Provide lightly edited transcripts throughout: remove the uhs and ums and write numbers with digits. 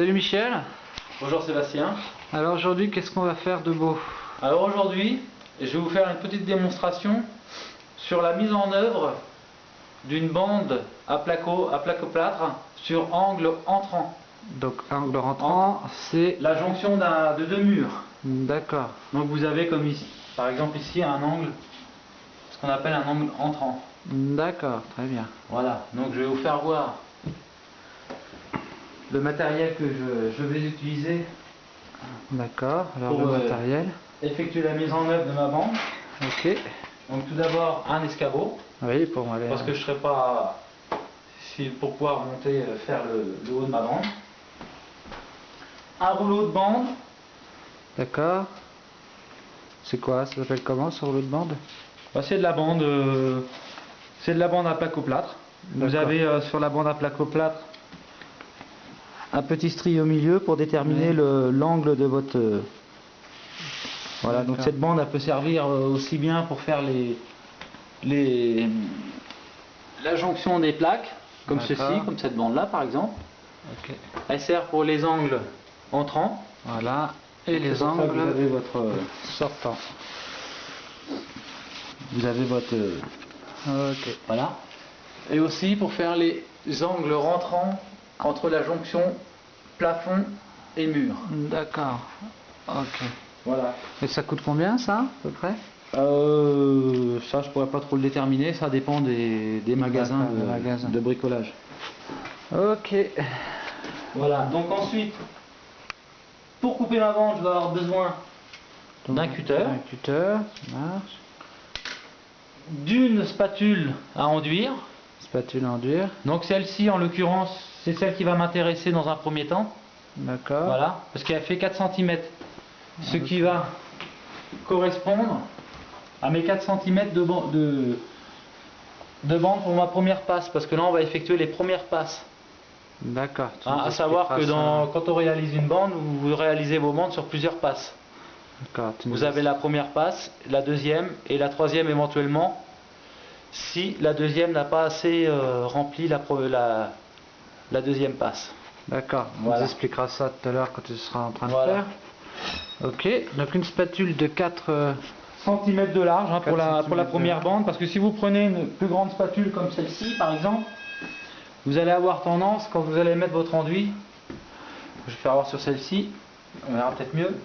Salut Michel. Bonjour Sébastien. Alors aujourd'hui, qu'est-ce qu'on va faire de beau? Alors aujourd'hui, je vais vous faire une petite démonstration sur la mise en œuvre d'une bande à placoplâtre sur angle entrant. Donc angle entrant, c'est la jonction de deux murs. D'accord. Donc vous avez comme ici, par exemple ici un angle, ce qu'on appelle un angle entrant. D'accord, très bien. Voilà, donc je vais vous faire voir le matériel que je vais utiliser. D'accord, alors pour le matériel. Effectuer la mise en œuvre de ma bande. Ok. Donc tout d'abord un escabeau. Oui, pour aller. Parce que je ne serai pas ici pour pouvoir monter, faire le haut de ma bande. Un rouleau de bande. D'accord. C'est quoi? Ça s'appelle comment ce rouleau de bande? Bah, c'est de la bande à placoplâtre. Vous avez sur la bande à placoplâtre un petit strie au milieu pour déterminer l'angle de votre... Voilà, donc cette bande elle peut servir aussi bien pour faire la jonction des plaques, comme ceci, comme cette bande là par exemple. Okay. Elle sert pour les angles entrants. Voilà, et les angles vous avez votre sortant. Vous avez votre... Ok. Voilà. Et aussi pour faire les angles rentrants entre la jonction plafond et mur. D'accord. Ok. Voilà. Et ça coûte combien ça, à peu près? Ça je pourrais pas trop le déterminer, ça dépend des magasins de bricolage. Ok. Voilà, donc ensuite, pour couper ma bande, je vais avoir besoin d'un cutter. Un cutter, ça marche. D'une spatule à enduire. Spatule à enduire. Donc celle-ci en l'occurrence, c'est celle qui va m'intéresser dans un premier temps. D'accord. Voilà, parce qu'elle fait 4 cm. Ce qui va correspondre à mes 4 cm de bande pour ma première passe, parce que là on va effectuer les premières passes. D'accord. À savoir que quand on réalise une bande, vous réalisez vos bandes sur plusieurs passes. Vous avez la première passe, la deuxième et la troisième éventuellement, si la deuxième n'a pas assez rempli la deuxième passe. D'accord, voilà. On vous expliquera ça tout à l'heure quand tu seras en train de faire. Ok, donc une spatule de 4 cm de large pour la première bande, parce que si vous prenez une plus grande spatule comme celle-ci par exemple, vous allez avoir tendance, quand vous allez mettre votre enduit, je vais faire voir sur celle-ci, on verra peut-être mieux,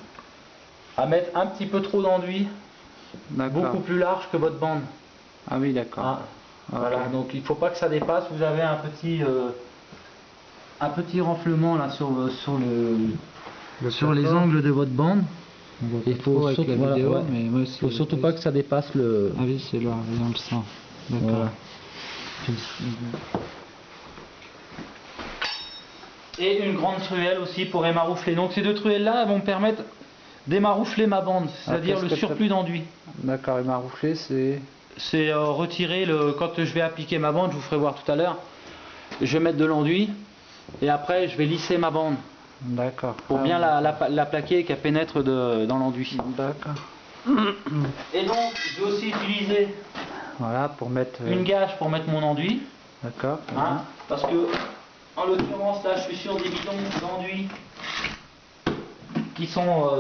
à mettre un petit peu trop d'enduit, beaucoup plus large que votre bande. Ah oui, d'accord. Ah, okay. Voilà, donc il ne faut pas que ça dépasse, vous avez un petit renflement là sur les angles de votre bande. Il faut surtout, faut surtout pas que ça dépasse le... Ah oui, c'est là, on le sent. D'accord. Voilà. Et une grande truelle aussi pour émaroufler. Donc ces deux truelles là vont me permettre d'émaroufler ma bande, c'est-à-dire le surplus d'enduit. D'accord, émaroufler c'est retirer quand je vais appliquer ma bande, je vous ferai voir tout à l'heure. Je vais mettre de l'enduit et après je vais lisser ma bande. D'accord. Pour bien la plaquer et qu'elle pénètre dans l'enduit. D'accord. Et donc je vais aussi utiliser pour mettre une gâche pour mettre mon enduit. D'accord. Parce que en l'occurrence là je suis sur des bidons d'enduit qui sont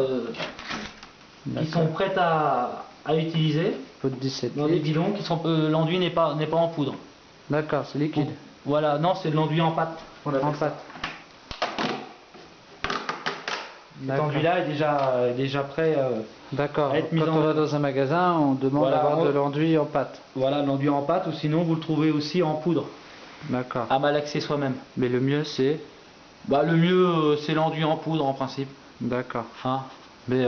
prêts à utiliser. Dans des bidons qui sont l'enduit n'est pas en poudre. D'accord, c'est liquide. Voilà, non, c'est de l'enduit en pâte. En pâte. Cet enduit-là est déjà prêt à être mis en œuvre. Quand on va dans un magasin, on demande d'avoir de l'enduit en pâte. Voilà, l'enduit en pâte, ou sinon vous le trouvez aussi en poudre. D'accord. À malaxer soi-même. Mais le mieux c'est le mieux c'est l'enduit en poudre en principe. D'accord. Mais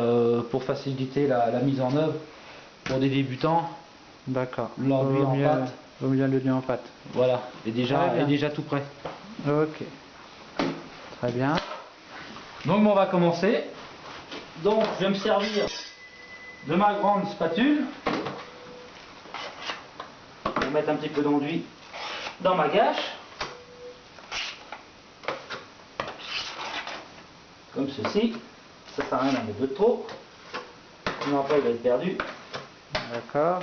pour faciliter la mise en œuvre, pour des débutants, l'enduit en pâte. Vaut mieux l'enduit en pâte. Voilà, est déjà tout prêt. Ok. Très bien. Donc on va commencer. Donc je vais me servir de ma grande spatule. Je vais mettre un petit peu d'enduit dans ma gâche. Comme ceci. Ça sert à rien d'en mettre de trop. Sinon après il va être perdu. D'accord.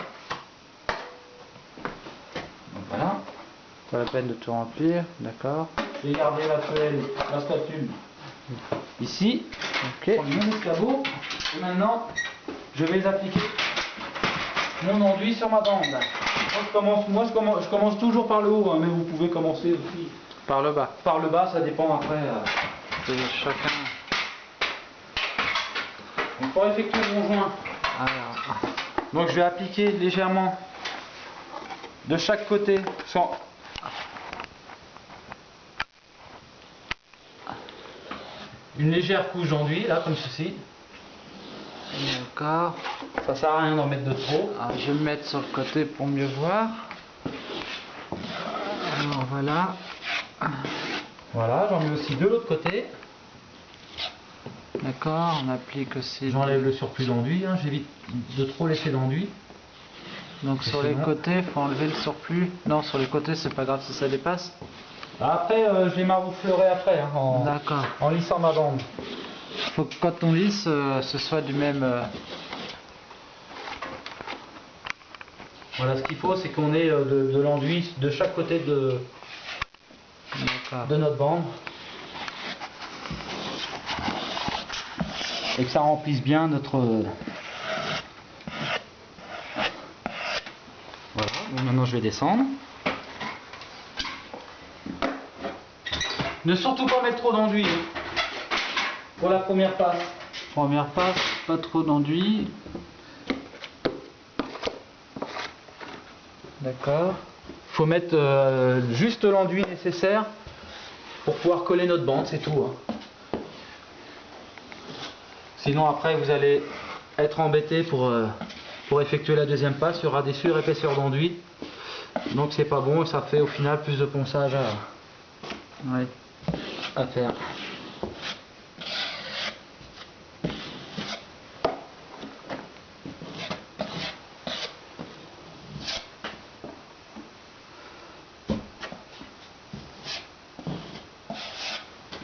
Donc voilà. Pas la peine de tout remplir, d'accord. Je vais garder la spatule ici. Ok. Je prends mon escabeau et maintenant je vais appliquer mon enduit sur ma bande. Je commence toujours par le haut, hein, mais vous pouvez commencer aussi Par le bas. par le bas, ça dépend après. De chacun. Donc pour effectuer mon joint, Alors, donc je vais appliquer légèrement de chaque côté sans une légère couche d'enduit, là comme ceci. d'accord. Ça sert à rien d'en mettre de trop. Alors, je vais me mettre sur le côté pour mieux voir. Alors voilà. Voilà, j'en mets aussi de l'autre côté. D'accord, on applique aussi. J'enlève le surplus d'enduit, hein, j'évite de trop laisser d'enduit. Donc sur les côtés, il faut enlever le surplus. Non, sur les côtés, c'est pas grave si ça dépasse. Après, je les marouflerai après, hein, D'accord. en lissant ma bande. Il faut que quand on lisse, ce soit du même. Voilà, ce qu'il faut, c'est qu'on ait de l'enduit de chaque côté de notre bande. Et que ça remplisse bien notre... Voilà, donc maintenant je vais descendre. Ne surtout pas mettre trop d'enduit pour la première passe. Première passe, pas trop d'enduit. D'accord. Faut mettre juste l'enduit nécessaire pour pouvoir coller notre bande, c'est tout. Hein. Sinon après vous allez être embêté pour effectuer la deuxième passe, il y aura des surépaisseurs d'enduit. Donc c'est pas bon et ça fait au final plus de ponçage à faire.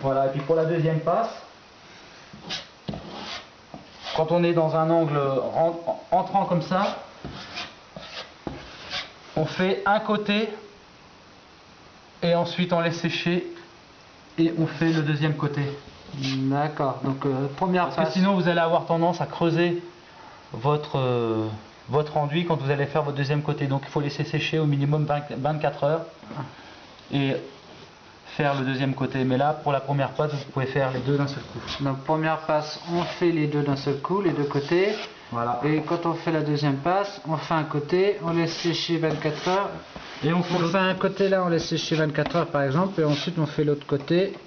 Voilà, et puis pour la deuxième passe, quand on est dans un angle entrant comme ça, on fait un côté et ensuite on laisse sécher et on fait le deuxième côté. D'accord, donc première Parce passe. que sinon vous allez avoir tendance à creuser votre enduit quand vous allez faire votre deuxième côté. Donc il faut laisser sécher au minimum 24 heures et faire le deuxième côté. Mais là, pour la première passe, vous pouvez faire les deux d'un seul coup. Donc première passe, on fait les deux d'un seul coup, les deux côtés. Voilà. Et quand on fait la deuxième passe, on fait un côté, on laisse sécher 24 heures. Et On fait un côté là, on laisse sécher 24 heures par exemple, et ensuite on fait l'autre côté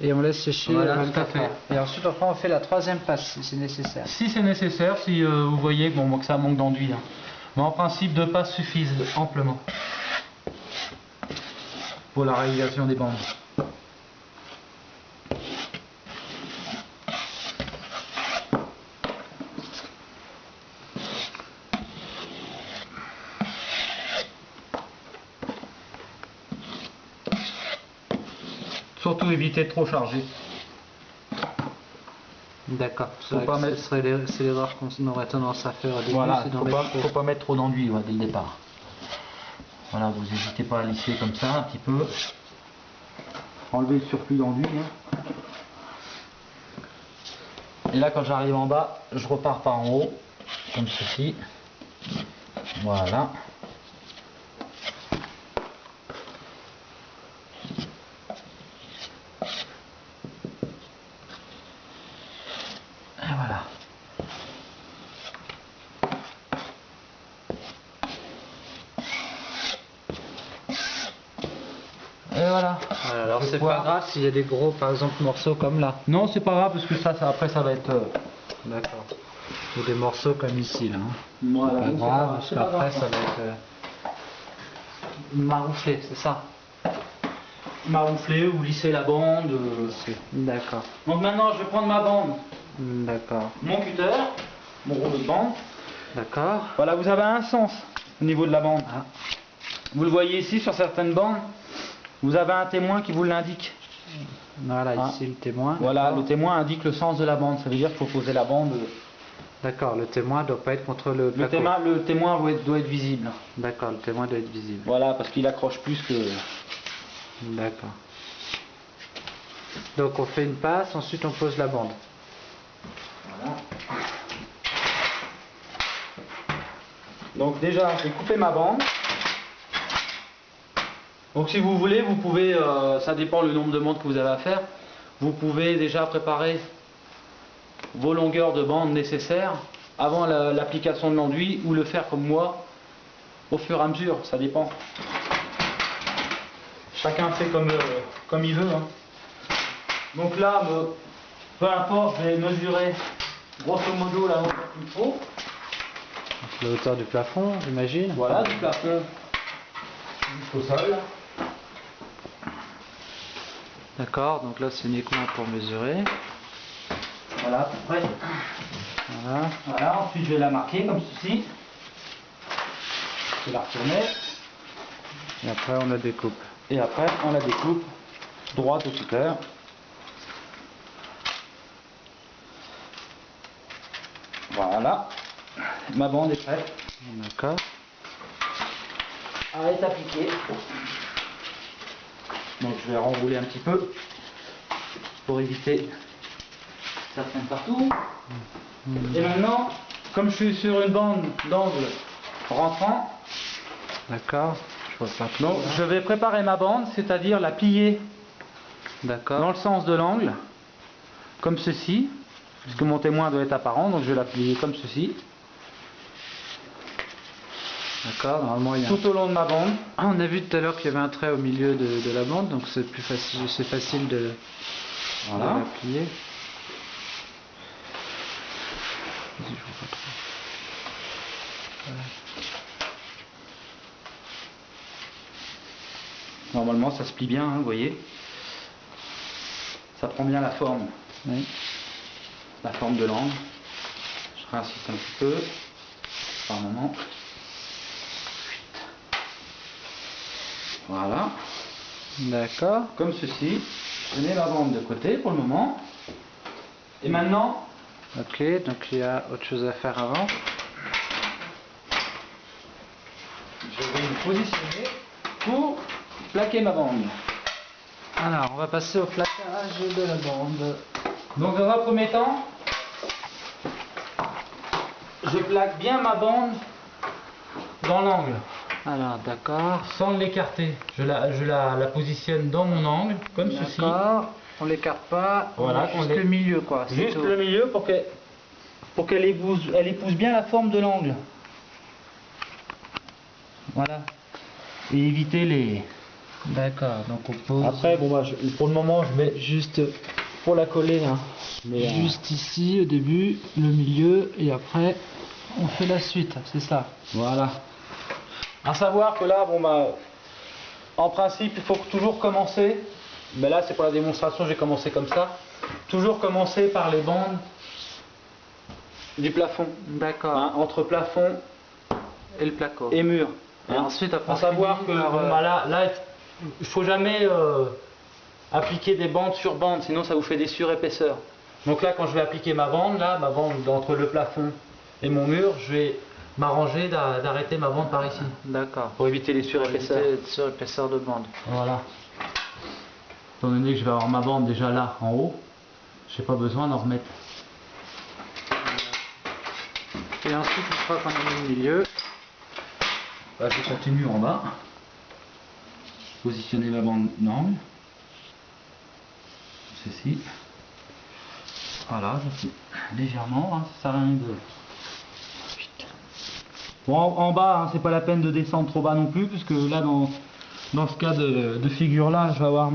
et on laisse sécher Voilà, 24 tout à fait. heures. Et ensuite après on fait la troisième passe si c'est nécessaire. Si c'est nécessaire, si vous voyez bon, que ça manque d'enduit. Hein. Mais en principe, 2 passes suffisent amplement pour la réalisation des bandes. Surtout éviter de trop charger. D'accord. Faut pas mettre- C'est l'erreur qu'on aurait tendance à faire au début. Voilà, c'est d'en faut pas mettre trop d'enduit dès le départ. Voilà, vous n'hésitez pas à lisser comme ça un petit peu. Enlever le surplus d'enduit. Hein. Et là, quand j'arrive en bas, je repars par en haut, comme ceci. Voilà. Et voilà. Et voilà. Voilà, alors Je vais c'est pouvoir- pas grave s'il y a des gros par exemple morceaux comme là. Non, c'est pas grave parce que ça après ça va être. D'accord. Ou des morceaux comme ici là. Hein. Voilà, Pas c'est grave, parce c'est pas qu'après grave. ça va être marouflé, c'est ça. Maroufler ou lisser la bande. D'accord. Donc maintenant, je vais prendre ma bande, D'accord. mon cutter, mon rouleau de bande. D'accord. Voilà, vous avez un sens au niveau de la bande. Ah. Vous le voyez ici sur certaines bandes, vous avez un témoin qui vous l'indique. Voilà, Ah. ici le témoin. Voilà, D'accord. le témoin indique le sens de la bande. Ça veut dire qu'il faut poser la bande. D'accord, le témoin doit pas être contre le placo. Le témoin doit être visible. D'accord, le témoin doit être visible. Voilà, parce qu'il accroche plus que. D'accord. Donc on fait une passe, ensuite on pose la bande. Voilà. Donc déjà, j'ai coupé ma bande. Donc si vous voulez, vous pouvez, ça dépend le nombre de bandes que vous avez à faire, vous pouvez déjà préparer vos longueurs de bande nécessaires avant l'application de l'enduit, ou le faire comme moi au fur et à mesure, ça dépend. Chacun fait comme il veut. Hein. Donc là, peu importe, je vais mesurer grosso modo la hauteur qu'il faut. La hauteur du plafond, j'imagine. Voilà, du plafond jusqu'au sol. D'accord, donc là c'est uniquement pour mesurer. Voilà, à peu près. Voilà. Voilà, ensuite je vais la marquer comme ceci. Je vais la retourner. Et après on la découpe. Et après on la découpe droite au cutter. Voilà, ma bande est prête. D'accord. Elle est appliquée. Donc je vais renrouler un petit peu pour éviter certains partout. Et maintenant, comme je suis sur une bande d'angle rentrant, D'accord. Je vois pas trop. donc je vais préparer ma bande, c'est-à-dire la plier D'accord. dans le sens de l'angle, comme ceci, puisque mon témoin doit être apparent, donc je vais la plier comme ceci, D'accord, normalement il y a tout au long de ma bande. Ah, on a vu tout à l'heure qu'il y avait un trait au milieu de la bande, donc c'est plus facile, c'est facile de Voilà. la plier. Vas-y, je vois pas trop. Voilà. Normalement ça se plie bien, hein, vous voyez. Ça prend bien la forme. Oui. La forme de l'angle. Je réinsiste un petit peu par moment. Voilà, D'accord. comme ceci. Je mets ma bande de côté pour le moment. Et maintenant, Ok, donc il y a autre chose à faire avant. je vais me positionner pour plaquer ma bande. Alors, on va passer au plaquage de la bande. Donc dans un premier temps, je plaque bien ma bande dans l'angle, Alors, d'accord. sans l'écarter. Je la positionne dans mon angle, comme ceci. D'accord. On l'écarte pas. Voilà, Juste on le milieu, quoi. c'est Juste tout. le milieu pour qu'elle épouse bien la forme de l'angle. Voilà. Et éviter les... D'accord. Donc on pose. Après, bon, bah, pour le moment, je mets juste pour la coller. Hein. Mais, Juste ici au début, le milieu, et après on fait la suite, c'est ça. voilà. À savoir que là, bon, bah, en principe, il faut toujours commencer. Mais là, c'est pour la démonstration, j'ai commencé comme ça. Toujours commencer par les bandes du plafond. D'accord. Hein, entre plafond Et le placo. et mur. Et Hein. ensuite, après, à savoir on que finit par, bon, bah, là, il faut jamais appliquer des bandes sur bandes, sinon ça vous fait des surépaisseurs. Donc là, quand je vais appliquer ma bande entre le plafond et mon mur, je vais m'arranger d'arrêter ma bande par ici, D'accord. pour éviter les surépaisseurs. Sur épaisseur de bande. Voilà. Étant donné que je vais avoir ma bande déjà là, en haut, j'ai pas besoin d'en remettre. Et ensuite, une fois qu'on a mis le milieu, Là, je continue en bas. Positionner ma bande d'angle. Ceci. Voilà, je fais légèrement, hein, ça sert à rien de... Bon, en bas, hein, c'est pas la peine de descendre trop bas non plus, puisque là, dans ce cas de figure-là, je vais avoir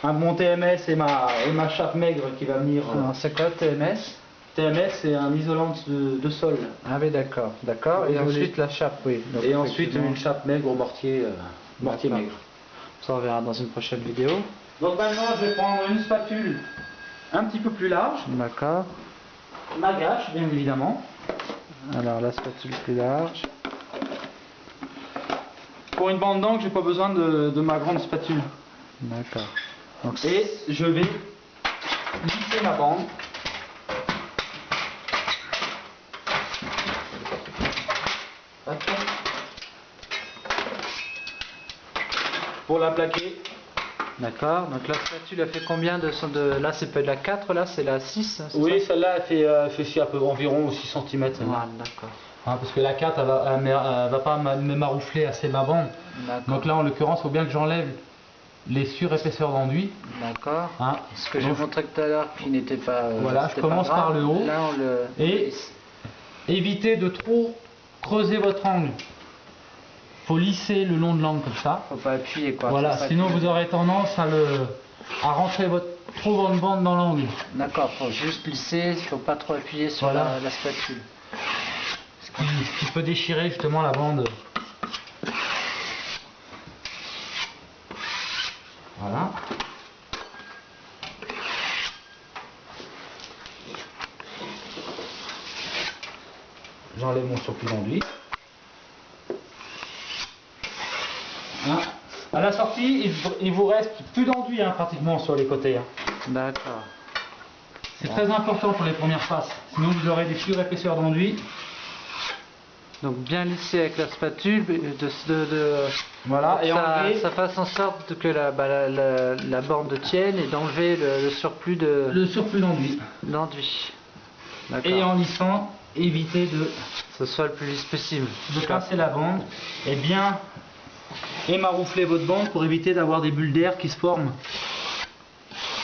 mon TMS et ma chape maigre qui va venir. alors c'est quoi TMS? TMS, c'est un isolant de sol. Ah oui, d'accord, d'accord. Et ensuite la chape, oui. Donc, Et ensuite effectivement, une chape maigre au mortier D'accord. maigre. Ça on verra dans une prochaine vidéo. Donc maintenant, je vais prendre une spatule un petit peu plus large, D'accord. ma gâche bien évidemment. Alors la spatule plus large. Pour une bande d'angle, j'ai pas besoin de ma grande spatule. D'accord. Donc, Et je vais lisser ma bande. Pour la plaquer D'accord, donc la spatule a fait combien là c'est pas de la 4, là c'est la 6 hein, Oui, celle-là elle fait environ 6 cm. Voilà, d'accord. Parce que la 4 elle va pas me maroufler assez ma bande. Donc là en l'occurrence il faut bien que j'enlève les surépaisseurs d'enduit. D'accord. Hein, ce que j'ai montré tout à l'heure qui n'était pas... voilà, je commence par le haut. Là, et évitez de trop creuser votre angle. Faut lisser le long de l'angle comme ça. Faut pas appuyer quoi. Voilà, sinon vous aurez tendance à rentrer trop votre bande dans l'angle. D'accord, faut juste lisser, faut pas trop appuyer sur la spatule. Ce qui peut déchirer justement la bande. Voilà. J'enlève mon surplus d'enduit. À la sortie, il vous reste plus d'enduit pratiquement sur les côtés. D'accord. C'est très important pour les premières passes. Sinon vous aurez des surépaisseurs d'enduit. Donc bien lisser avec la spatule, voilà, et ça fasse en sorte que la bande tienne et d'enlever le surplus d'enduit. Et en lissant, éviter de ce soit le plus lisse possible. De casser la bande et bien émaroufler votre bande pour éviter d'avoir des bulles d'air qui se forment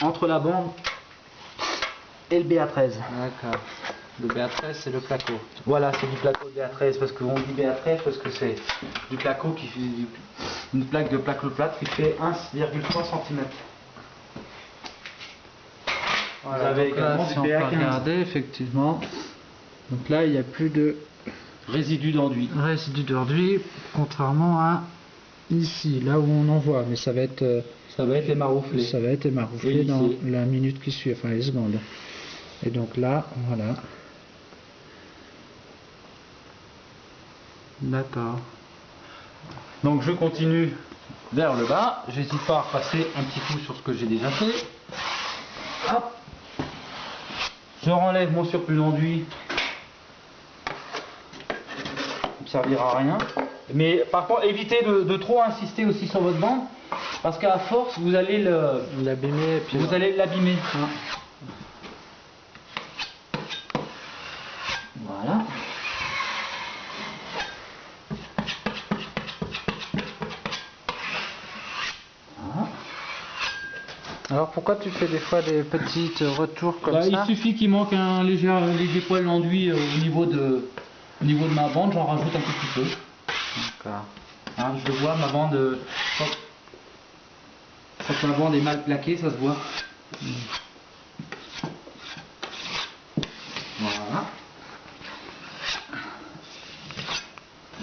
entre la bande et le BA13. D'accord. Le BA13 c'est le placo. Voilà, c'est du placo BA13 parce qu'on dit BA13 parce que c'est du placo qui fait une plaque de placo plate qui fait 1,3 cm. Voilà, vous avez également du BA15. Regardez effectivement. Donc là il n'y a plus de résidus d'enduit. Contrairement à ici, là où on en voit, mais ça va être émarouflé. Ça va être émarouflé dans la minute qui suit, enfin les secondes. Et donc là, voilà. D'accord. Donc je continue vers le bas. J'hésite pas à repasser un petit coup sur ce que j'ai déjà fait. Hop. Je renlève mon surplus d'enduit. Ça ne servira à rien. Mais par contre, évitez de trop insister aussi sur votre bande. Parce qu'à force, vous allez l'abîmer. Vous allez l'abîmer. Voilà. Alors pourquoi tu fais des fois des petites retours comme ça? Il suffit qu'il manque un léger poil d'enduit au niveau de ma bande, j'en rajoute un tout petit peu. D'accord. Je le vois, ma bande, quand ma bande est mal plaquée, ça se voit. Voilà.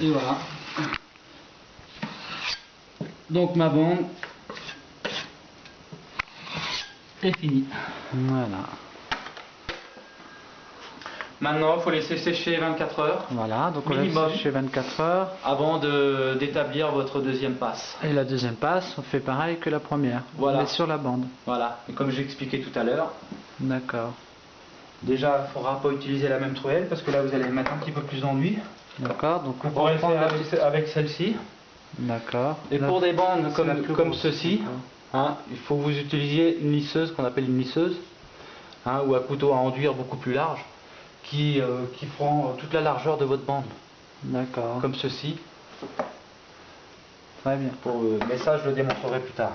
Et voilà. Donc ma bande est finie. Voilà. Maintenant, il faut laisser sécher 24 heures. Voilà, donc on laisse sécher 24 heures. Avant d'établir votre deuxième passe. Et la deuxième passe, on fait pareil que la première. Voilà. On met sur la bande. Voilà, et comme j'ai expliqué tout à l'heure. D'accord. Déjà, il ne faudra pas utiliser la même truelle parce que là, vous allez mettre un petit peu plus d'enduit. D'accord, donc on pourrait le faire avec celle-ci. D'accord. Et pour des bandes comme ceci, il faut que vous utilisiez une lisseuse qu'on appelle une lisseuse, ou un couteau à enduire beaucoup plus large, qui prend toute la largeur de votre bande. D'accord. Comme ceci. Très bien. Mais ça, je le démontrerai plus tard.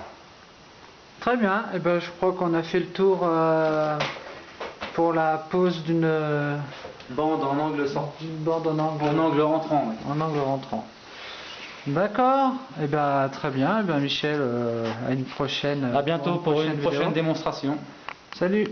Très bien. Et ben, je crois qu'on a fait le tour pour la pose d'une bande en angle sorti. Bande en angle rentrant. Oui. En angle rentrant. D'accord. Et ben, très bien. Et ben, Michel, à une prochaine. À bientôt pour une prochaine démonstration. Salut.